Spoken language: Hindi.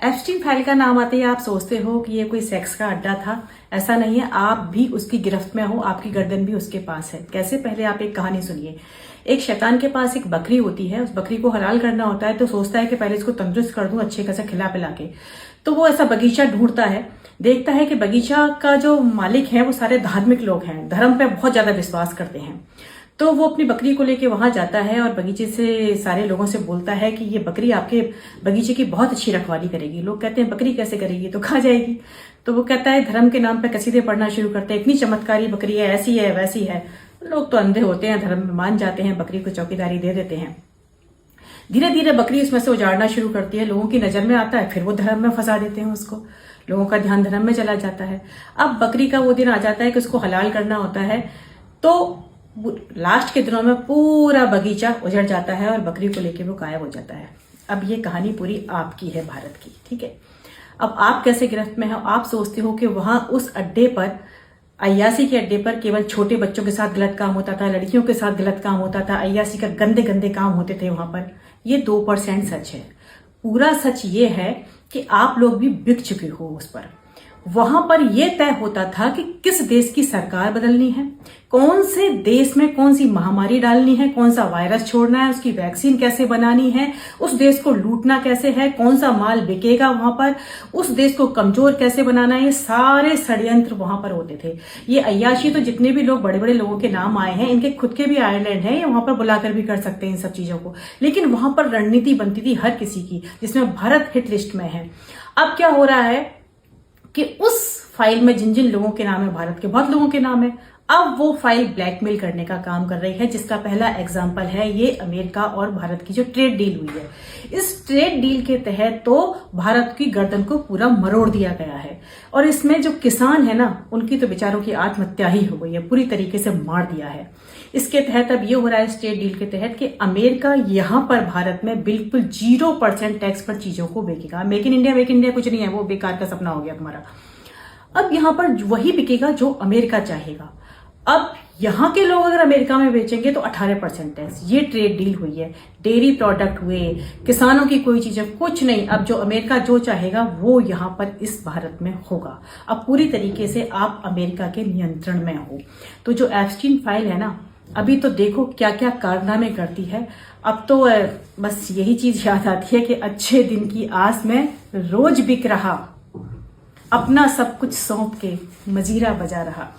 एप्स्टीन फाइल का नाम आते ही आप सोचते हो कि ये कोई सेक्स का अड्डा था। ऐसा नहीं है, आप भी उसकी गिरफ्त में हो, आपकी गर्दन भी उसके पास है। कैसे? पहले आप एक कहानी सुनिए। एक शैतान के पास एक बकरी होती है, उस बकरी को हलाल करना होता है तो सोचता है कि पहले इसको तंदुरुस्त कर दूं अच्छे खासा खिला पिला के। तो वो ऐसा बगीचा ढूंढता है, देखता है कि बगीचा का जो मालिक है वो सारे धार्मिक लोग हैं, धर्म पे बहुत ज्यादा विश्वास करते हैं। तो वो अपनी बकरी को लेके वहां जाता है और बगीचे से सारे लोगों से बोलता है कि ये बकरी आपके बगीचे की बहुत अच्छी रखवाली करेगी। लोग कहते हैं बकरी कैसे करेगी, तो खा जाएगी। तो वो कहता है धर्म के नाम पे कसीदे पढ़ना शुरू करते हैं, इतनी चमत्कारी बकरी है, ऐसी है वैसी है। लोग तो अंधे होते हैं, धर्म में मान जाते हैं, बकरी को चौकीदारी दे देते हैं। धीरे धीरे बकरी उसमें से उजाड़ना शुरू करती है, लोगों की नजर में आता है, फिर वो धर्म में फंसा देते हैं उसको। लोगों का ध्यान धर्म में चला जाता है। अब बकरी का वो दिन आ जाता है कि उसको हलाल करना होता है, तो लास्ट के दिनों में पूरा बगीचा उजड़ जाता है और बकरी को लेके वो गायब हो जाता है। अब ये कहानी पूरी आपकी है, भारत की, ठीक है। अब आप कैसे गिरफ्त में हो? आप सोचते हो कि वहां उस अड्डे पर, अय्यासी के अड्डे पर केवल छोटे बच्चों के साथ गलत काम होता था, लड़कियों के साथ गलत काम होता था, अय्यासी का गंदे गंदे काम होते थे वहां पर। ये 2% सच है। पूरा सच ये है कि आप लोग भी बिक चुके हो उस पर। वहां पर यह तय होता था कि किस देश की सरकार बदलनी है, कौन से देश में कौन सी महामारी डालनी है, कौन सा वायरस छोड़ना है, उसकी वैक्सीन कैसे बनानी है, उस देश को लूटना कैसे है, कौन सा माल बिकेगा वहां पर, उस देश को कमजोर कैसे बनाना है। ये सारे षड्यंत्र वहां पर होते थे। ये अय्याशी तो जितने भी लोग बड़े बड़े लोगों के नाम आए हैं, इनके खुद के भी आयरलैंड है, ये वहां पर बुलाकर भी कर सकते हैं इन सब चीजों को। लेकिन वहां पर रणनीति बनती थी हर किसी की, जिसमें भारत हिट लिस्ट में है। अब क्या हो रहा है कि उस फाइल में जिन जिन लोगों के नाम है, भारत के बहुत लोगों के नाम है, अब वो फाइल ब्लैकमेल करने का काम कर रही है, जिसका पहला एग्जाम्पल है ये अमेरिका और भारत की जो ट्रेड डील हुई है। इस ट्रेड डील के तहत तो भारत की गर्दन को पूरा मरोड़ दिया गया है और इसमें जो किसान है ना, उनकी तो बेचारों की आत्महत्या ही हो गई है, पूरी तरीके से मार दिया है। इसके तहत अब ये हो रहा है इस ट्रेड डील के तहत कि अमेरिका यहां पर भारत में बिल्कुल 0% टैक्स पर चीजों को बेचेगा। मेक इन इंडिया कुछ नहीं है, वो बेकार का सपना हो गया तुम्हारा। अब यहां पर वही बिकेगा जो अमेरिका चाहेगा। अब यहां के लोग अगर अमेरिका में बेचेंगे तो 18% टैक्स। ये ट्रेड डील हुई है। डेयरी प्रोडक्ट हुए, किसानों की कोई चीजें, कुछ नहीं। अब जो अमेरिका जो चाहेगा वो यहां पर इस भारत में होगा। अब पूरी तरीके से आप अमेरिका के नियंत्रण में हो। तो जो एप्स्टीन फाइल है ना, अभी तो देखो क्या क्या कारनामे करती है। अब तो बस यही चीज याद आती है कि अच्छे दिन की आस में रोज बिक रहा, अपना सब कुछ सौंप के मजीरा बजा रहा।